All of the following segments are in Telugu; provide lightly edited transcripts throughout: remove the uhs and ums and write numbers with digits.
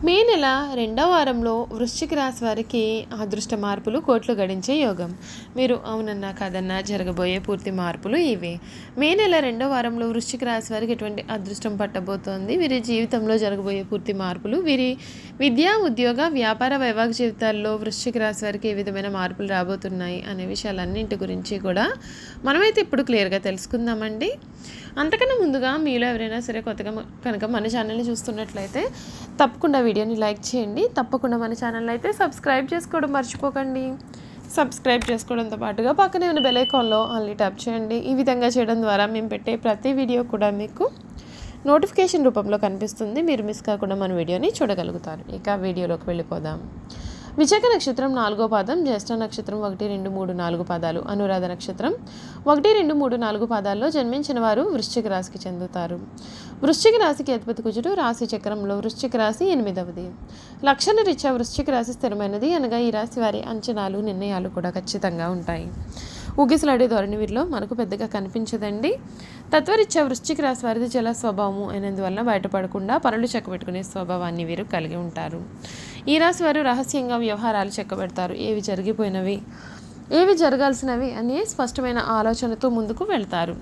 మే నెల రెండవ వారంలో వృశ్చిక రాశి వారికి అదృష్ట మార్పులు కోట్లు గడించే యోగం. మీరు అవునన్నా కాదన్నా జరగబోయే పూర్తి మార్పులు ఇవే. మే నెల రెండవ వారంలో వృశ్చిక రాశి వారికి ఎటువంటి అదృష్టం పట్టబోతోంది, వీరి జీవితంలో జరగబోయే పూర్తి మార్పులు, వీరి విద్యా ఉద్యోగ వ్యాపార వైవాహిక జీవితాల్లో వృశ్చిక రాశి వారికి ఏ విధమైన మార్పులు రాబోతున్నాయి అనే విషయాలన్నింటి గురించి కూడా మనమైతే ఇప్పుడు క్లియర్గా తెలుసుకుందామండి. అంతకన్నా ముందుగా మీలో ఎవరైనా సరే కొత్తగా కనుక మన ఛానల్ని చూస్తున్నట్లయితే తప్పకుండా వీడియోని లైక్ చేయండి. తప్పకుండా మన ఛానల్ అయితే సబ్స్క్రైబ్ చేసుకోవడం మర్చిపోకండి. సబ్స్క్రైబ్ చేసుకోవడంతో పాటుగా పక్కనే ఉన్న బెల్ ఐకాన్లో ఆన్లీ ట్యాప్ చేయండి. ఈ విధంగా చేయడం ద్వారా మేము పెట్టే ప్రతి వీడియో కూడా మీకు నోటిఫికేషన్ రూపంలో కనిపిస్తుంది. మీరు మిస్ కాకుండా మన వీడియోని చూడగలుగుతారు. ఇక వీడియోలోకి వెళ్ళిపోదాం. విశాఖ నక్షత్రం 4వ పాదం, జ్యేష్ఠ నక్షత్రం 1, 2, 3, 4 పాదాలు, అనురాధ నక్షత్రం 1, 2, 3, 4 పాదాల్లో జన్మించిన వారు వృశ్చిక రాశికి చెందుతారు. వృశ్చిక రాశికి అధిపతి కుజుడు. రాశి చక్రంలో వృశ్చిక రాశి 8వది. లక్షణ రీత్యా వృశ్చిక రాశి స్థిరమైనది అనగా ఈ రాశి వారి అంచనాలు, నిర్ణయాలు కూడా ఖచ్చితంగా ఉంటాయి. ఊగిసలాడే ధోరణి వీరిలో మనకు పెద్దగా కనిపించదండి. తత్వరీత్యా వృశ్చిక రాశి వారిది జల స్వభావము అయినందువల్ల బయటపడకుండా పనులు చెక్కబెట్టుకునే స్వభావాన్ని వీరు కలిగి ఉంటారు. ఈ రాశి వారు రహస్యంగా వ్యవహారాలు చెక్కబెడతారు. ఏవి జరిగిపోయినవి, ఏవి జరగాల్సినవి అనే స్పష్టమైన ఆలోచనతో ముందుకు వెళ్తారు.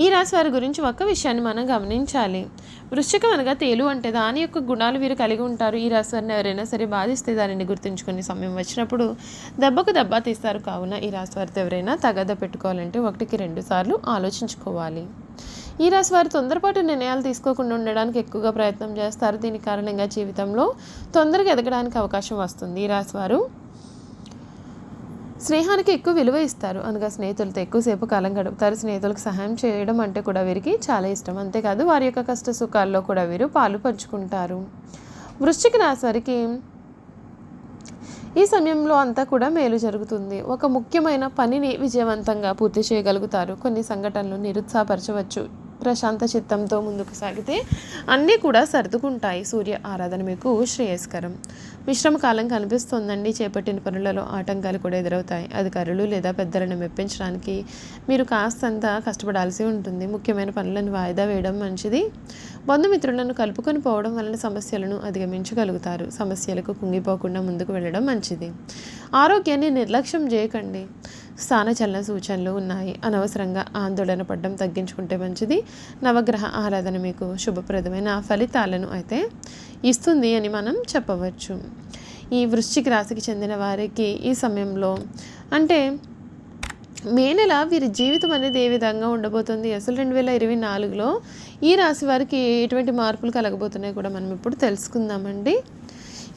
ఈ రాశి వారి గురించి ఒక్క విషయాన్ని మనం గమనించాలి. వృశ్చికం అనగా తేలు అంటే దాని యొక్క గుణాలు వీరు కలిగి ఉంటారు. ఈ రాశి వారిని ఎవరైనా సరే బాధిస్తే దానిని గుర్తుంచుకునే సమయం వచ్చినప్పుడు దెబ్బకు దెబ్బ తీస్తారు. కావున ఈ రాశి వారితో ఎవరైనా తగాద పెట్టుకోవాలంటే 1కి 2 సార్లు ఆలోచించుకోవాలి. ఈ రాశి వారు తొందరపాటు నిర్ణయాలు తీసుకోకుండా ఉండడానికి ఎక్కువగా ప్రయత్నం చేస్తారు. దీని కారణంగా జీవితంలో తొందరగా ఎదగడానికి అవకాశం వస్తుంది. ఈ రాశి వారు స్నేహానికి ఎక్కువ విలువ ఇస్తారు. అనగా స్నేహితులతో ఎక్కువసేపు కాలం గడుపుతారు. స్నేహితులకు సహాయం చేయడం అంటే కూడా వీరికి చాలా ఇష్టం. అంతేకాదు వారి యొక్క కష్ట సుఖాల్లో కూడా వీరు పాలు పంచుకుంటారు. వృశ్చిక రాశి వారికి ఈ సమయంలో అంతా కూడా మేలు జరుగుతుంది. ఒక ముఖ్యమైన పనిని విజయవంతంగా పూర్తి చేయగలుగుతారు. కొన్ని సంఘటనలు నిరుత్సాహపరచవచ్చు. ప్రశాంత చిత్తంతో ముందుకు సాగితే అన్నీ కూడా సర్దుకుంటాయి. సూర్య ఆరాధన మీకు శ్రేయస్కరం. మిశ్రమ కాలం కనిపిస్తోందండి. చేపట్టిన పనులలో ఆటంకాలు కూడా ఎదురవుతాయి. అధికారులు లేదా పెద్దలను మెప్పించడానికి మీరు కాస్తంత కష్టపడాల్సి ఉంటుంది. ముఖ్యమైన పనులను వాయిదా వేయడం మంచిది. బంధుమిత్రులను కలుపుకొని పోవడం వలన సమస్యలను అధిగమించగలుగుతారు. సమస్యలకు కుంగిపోకుండా ముందుకు వెళ్ళడం మంచిది. ఆరోగ్యాన్ని నిర్లక్ష్యం చేయకండి. స్థానచలన సూచనలు ఉన్నాయి. అనవసరంగా ఆందోళన పడడం తగ్గించుకుంటే మంచిది. నవగ్రహ ఆరాధన మీకు శుభప్రదమైన ఫలితాలను అయితే ఇస్తుంది అని మనం చెప్పవచ్చు. ఈ వృశ్చిక రాశికి చెందిన వారికి ఈ సమయంలో అంటే మే నెల వీరి జీవితం అనేది ఏ విధంగా ఉండబోతుంది, అసలు 2024లో ఈ రాశి వారికి ఎటువంటి మార్పులు కలగబోతున్నాయి కూడా మనం ఇప్పుడు తెలుసుకుందామండి.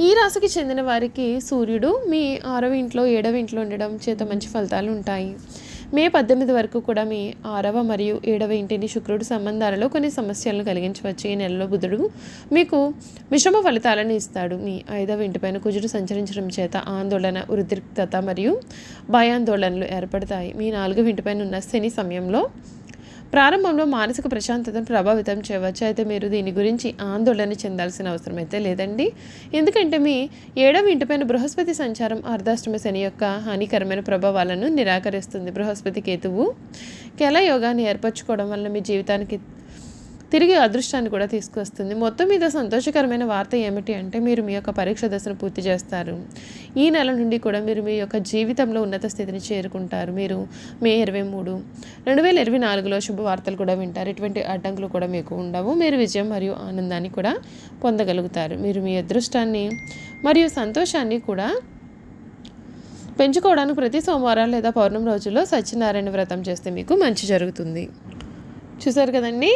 ఈ రాశికి చెందిన వారికి సూర్యుడు మీ 6వ ఇంట్లో 7వ ఇంట్లో ఉండడం చేత మంచి ఫలితాలు ఉంటాయి. మే 18 వరకు కూడా మీ 6వ మరియు 7వ ఇంటిని శుక్రుడు సంబంధాలలో కొన్ని సమస్యలను కలిగించవచ్చు. ఈ నెలలో బుధుడు మీకు మిశ్రమ ఫలితాలను ఇస్తాడు. మీ 5వ ఇంటిపైన కుజుడు సంచరించడం చేత ఆందోళన, ఉద్రిక్తత మరియు భయాందోళనలు ఏర్పడతాయి. మీ 4వ ఇంటిపైన ఉన్న శని సమయంలో ప్రారంభంలో మానసిక ప్రశాంతతను ప్రభావితం చేయవచ్చు. అయితే మీరు దీని గురించి ఆందోళన చెందాల్సిన అవసరం అయితే లేదండి. ఎందుకంటే మీ 7వ ఇంటిపైన బృహస్పతి సంచారం అర్ధాష్టమ శని యొక్క హానికరమైన ప్రభావాలను నిరాకరిస్తుంది. బృహస్పతి కేతువు కెల యోగాన్ని ఏర్పరచుకోవడం వల్ల మీ జీవితానికి తిరిగి అదృష్టాన్ని కూడా తీసుకొస్తుంది. మొత్తం మీద సంతోషకరమైన వార్త ఏమిటి అంటే మీరు మీ యొక్క పరీక్ష దశను పూర్తి చేస్తారు. ఈ నెల నుండి కూడా మీరు మీ యొక్క జీవితంలో ఉన్నత స్థితిని చేరుకుంటారు. మీరు మే 23, 2024లో శుభవార్తలు కూడా వింటారు. ఎటువంటి అడ్డంకులు కూడా మీకు ఉండవు. మీరు విజయం మరియు ఆనందాన్ని కూడా పొందగలుగుతారు. మీరు మీ అదృష్టాన్ని మరియు సంతోషాన్ని కూడా పెంచుకోవడానికి ప్రతి సోమవారం లేదా పౌర్ణమి రోజుల్లో సత్యనారాయణ వ్రతం చేస్తే మీకు మంచి జరుగుతుంది. చూసారు కదండి,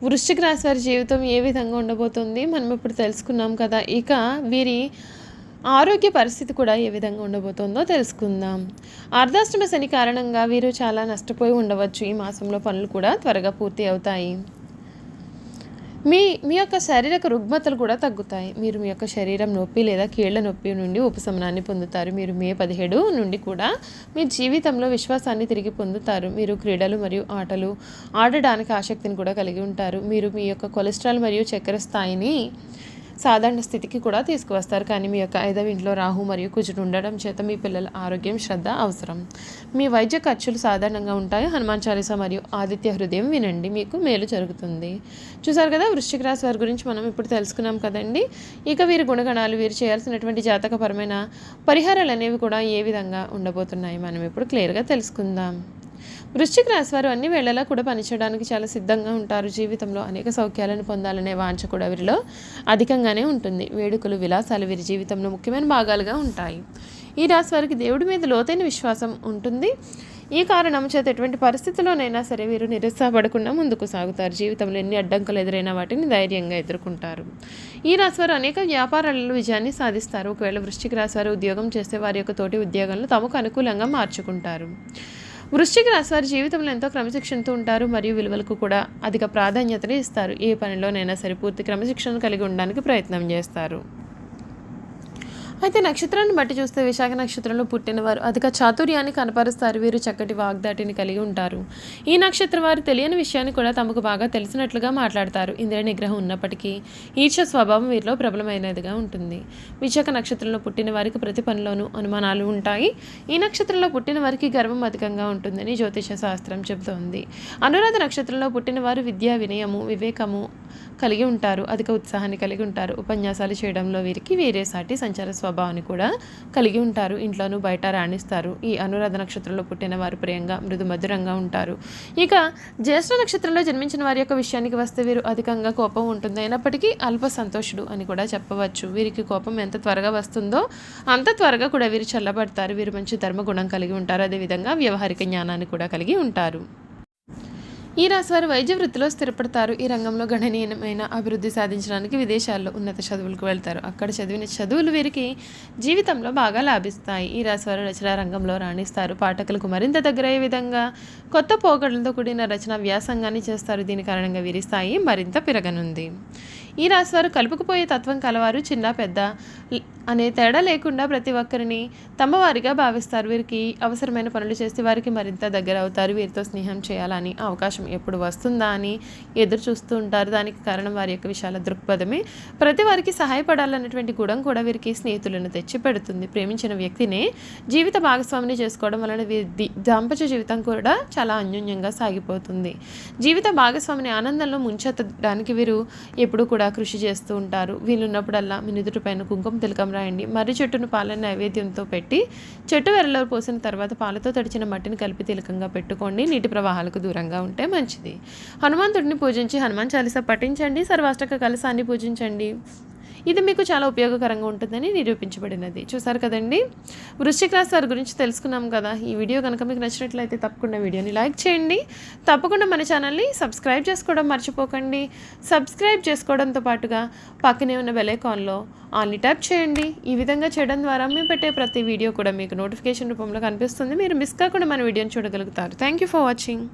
వృశ్చిక రాశి వారి జీవితం ఏ విధంగా ఉండబోతుంది మనం ఇప్పుడు తెలుసుకున్నాం కదా. ఇక వీరి ఆరోగ్య పరిస్థితి కూడా ఏ విధంగా ఉండబోతుందో తెలుసుకుందాం. అర్ధాష్టమ శని కారణంగా వీరు చాలా నష్టపోయి ఉండవచ్చు. ఈ మాసంలో పనులు కూడా త్వరగా పూర్తి అవుతాయి. మీ యొక్క శారీరక రుగ్మతలు కూడా తగ్గుతాయి. మీరు మీ యొక్క శరీరం నొప్పి లేదా కీళ్ల నొప్పి నుండి ఉపశమనాన్ని పొందుతారు. మీరు మే 17 నుండి కూడా మీ జీవితంలో విశ్వాసాన్ని తిరిగి పొందుతారు. మీరు క్రీడలు మరియు ఆటలు ఆడడానికి ఆసక్తిని కూడా కలిగి ఉంటారు. మీరు మీ యొక్క కొలెస్ట్రాల్ మరియు చక్కెర స్థాయిని సాధారణ స్థితికి కూడా తీసుకువస్తారు. కానీ మీ యొక్క 5వ ఇంట్లో రాహు మరియు కుజుడు ఉండడం చేత మీ పిల్లల ఆరోగ్యం శ్రద్ధ అవసరం. మీ వైద్య ఖర్చులు సాధారణంగా ఉంటాయి. హనుమాన్ చాలీసా మరియు ఆదిత్య హృదయం వినండి, మీకు మేలు జరుగుతుంది. చూసారు కదా, వృశ్చిక రాశి వారి గురించి మనం ఇప్పుడు తెలుసుకున్నాం కదండి. ఇక వీరి గుణగణాలు, వీరు చేయాల్సినటువంటి జాతకపరమైన పరిహారాలు అనేవి కూడా ఏ విధంగా ఉండబోతున్నాయి మనం ఇప్పుడు క్లియర్గా తెలుసుకుందాం. వృశ్చిక రాశి వారు అన్ని వేళలా కూడా పనిచేయడానికి చాలా సిద్ధంగా ఉంటారు. జీవితంలో అనేక సౌఖ్యాలను పొందాలనే వాంఛ కూడా వీరిలో అధికంగానే ఉంటుంది. వేడుకలు, విలాసాలు వీరి జీవితంలో ముఖ్యమైన భాగాలుగా ఉంటాయి. ఈ రాశి వారికి దేవుడి మీద లోతైన విశ్వాసం ఉంటుంది. ఈ కారణం చేత ఎటువంటి పరిస్థితుల్లోనైనా సరే వీరు నిరుత్సాహపడకుండా ముందుకు సాగుతారు. జీవితంలో ఎన్ని అడ్డంకులు ఎదురైనా వాటిని ధైర్యంగా ఎదుర్కొంటారు. ఈ రాశివారు అనేక వ్యాపారాలలో విజయాన్ని సాధిస్తారు. ఒకవేళ వృశ్చిక రాశివారు ఉద్యోగం చేస్తే వారి యొక్క తోటి ఉద్యోగాలను తమకు అనుకూలంగా మార్చుకుంటారు. వృశ్చిక రాశి వారి జీవితంలో ఎంతో క్రమశిక్షణతో ఉంటారు మరియు విలువలకు కూడా అధిక ప్రాధాన్యతను ఇస్తారు. ఏ పనిలోనైనా సరే పూర్తి క్రమశిక్షణ కలిగి ఉండడానికి ప్రయత్నం చేస్తారు. అయితే నక్షత్రాన్ని బట్టి చూస్తే విశాఖ నక్షత్రంలో పుట్టినవారు అధిక చాతుర్యాన్ని కనపరుస్తారు. వీరు చక్కటి వాగ్దాటిని కలిగి ఉంటారు. ఈ నక్షత్రం వారు తెలియని విషయాన్ని కూడా తమకు బాగా తెలిసినట్లుగా మాట్లాడతారు. ఇంద్రియ నిగ్రహం ఉన్నప్పటికీ ఈర్ష్య స్వభావం వీరిలో ప్రబలమైనదిగా ఉంటుంది. విశాఖ నక్షత్రంలో పుట్టిన వారికి ప్రతి పనిలోనూ అనుమానాలు ఉంటాయి. ఈ నక్షత్రంలో పుట్టిన వారికి గర్వం అధికంగా ఉంటుందని జ్యోతిష శాస్త్రం చెబుతోంది. అనురాధ నక్షత్రంలో పుట్టిన వారు విద్య, వినయము, వివేకము కలిగి ఉంటారు. అధిక ఉత్సాహాన్ని కలిగి ఉంటారు. ఉపన్యాసాలు చేయడంలో వీరికి వేరే సాటి సంచార స్వభావాన్ని కూడా కలిగి ఉంటారు. ఇంట్లోనూ బయట రాణిస్తారు. ఈ అనురాధ నక్షత్రంలో పుట్టిన వారు ప్రియంగా, మృదు మధురంగా ఉంటారు. ఇక జ్యేష్ఠ నక్షత్రంలో జన్మించిన వారి యొక్క విషయానికి వస్తే వీరు అధికంగా కోపం ఉంటుంది. అయినప్పటికీ అల్ప సంతోషుడు అని కూడా చెప్పవచ్చు. వీరికి కోపం ఎంత త్వరగా వస్తుందో అంత త్వరగా కూడా వీరు చల్లబడతారు. వీరు మంచి ధర్మగుణం కలిగి ఉంటారు. అదేవిధంగా వ్యవహారిక జ్ఞానాన్ని కూడా కలిగి ఉంటారు. ఈ రాశి వారు వైద్య వృత్తిలో స్థిరపడతారు. ఈ రంగంలో గణనీయమైన అభివృద్ధి సాధించడానికి విదేశాల్లో ఉన్నత చదువులకు వెళ్తారు. అక్కడ చదివిన చదువులు వీరికి జీవితంలో బాగా లాభిస్తాయి. ఈ రాశి వారు రచనా రంగంలో రాణిస్తారు. పాఠకులకు మరింత దగ్గరయ్యే విధంగా కొత్త పోకడలతో కూడిన రచన వ్యాసంగాన్ని చేస్తారు. దీని కారణంగా వీరి స్థాయి మరింత పెరగనుంది. ఈ రాశి వారు కలుపుకుపోయే తత్వం కలవారు. చిన్న పెద్ద అనే తేడా లేకుండా ప్రతి ఒక్కరిని తమ వారిగా భావిస్తారు. వీరికి అవసరమైన పనులు చేస్తే వారికి మరింత దగ్గర అవుతారు. వీరితో స్నేహం చేయాలని అవకాశం ఎప్పుడు వస్తుందా అని ఎదురు చూస్తూ ఉంటారు. దానికి కారణం వారి యొక్క విశాల దృక్పథమే. ప్రతి వారికి సహాయపడాలన్నటువంటి గుణం కూడా వీరికి స్నేహితులను తెచ్చి పెడుతుంది. ప్రేమించిన వ్యక్తినే జీవిత భాగస్వామిని చేసుకోవడం వలన వీరి దాంపత్య జీవితం కూడా చాలా అన్యోన్యంగా సాగిపోతుంది. జీవిత భాగస్వామిని ఆనందంలో ముంచెత్తడానికి వీరు ఎప్పుడు కూడా కృషి చేస్తూ ఉంటారు. వీలున్నప్పుడల్లా మీ నుదుటి పైన కుంకుమ తిలకం రాయండి. మర్రి చెట్టును పాలను నైవేద్యంతో పెట్టి చెట్టు వెరలో పోసిన తర్వాత పాలతో తడిచిన మట్టిని కలిపి తిలకంగా పెట్టుకోండి. నీటి ప్రవాహాలకు దూరంగా ఉంటే మంచిది. హనుమంతుడిని పూజించి హనుమాన్ చాలీసా పఠించండి. సర్వాష్టక కలశాన్ని పూజించండి. ఇది మీకు చాలా ఉపయోగకరంగా ఉంటుందని నిరూపించబడినది. చూసారు కదండి, వృశ్చిక రాశి వారి గురించి తెలుసుకున్నాం కదా. ఈ వీడియో కనుక మీకు నచ్చినట్లయితే తప్పకుండా వీడియోని లైక్ చేయండి. తప్పకుండా మన ఛానల్ని సబ్స్క్రైబ్ చేసుకోవడం మర్చిపోకండి. సబ్స్క్రైబ్ చేసుకోవడంతో పాటుగా పక్కనే ఉన్న బెల్ ఐకాన్లో ఆల్ని ట్యాప్ చేయండి. ఈ విధంగా చేయడం ద్వారా మేము పెట్టే ప్రతి వీడియో కూడా మీకు నోటిఫికేషన్ రూపంలో కనిపిస్తుంది. మీరు మిస్ కాకుండా మన వీడియోని చూడగలుగుతారు. Thank you for watching.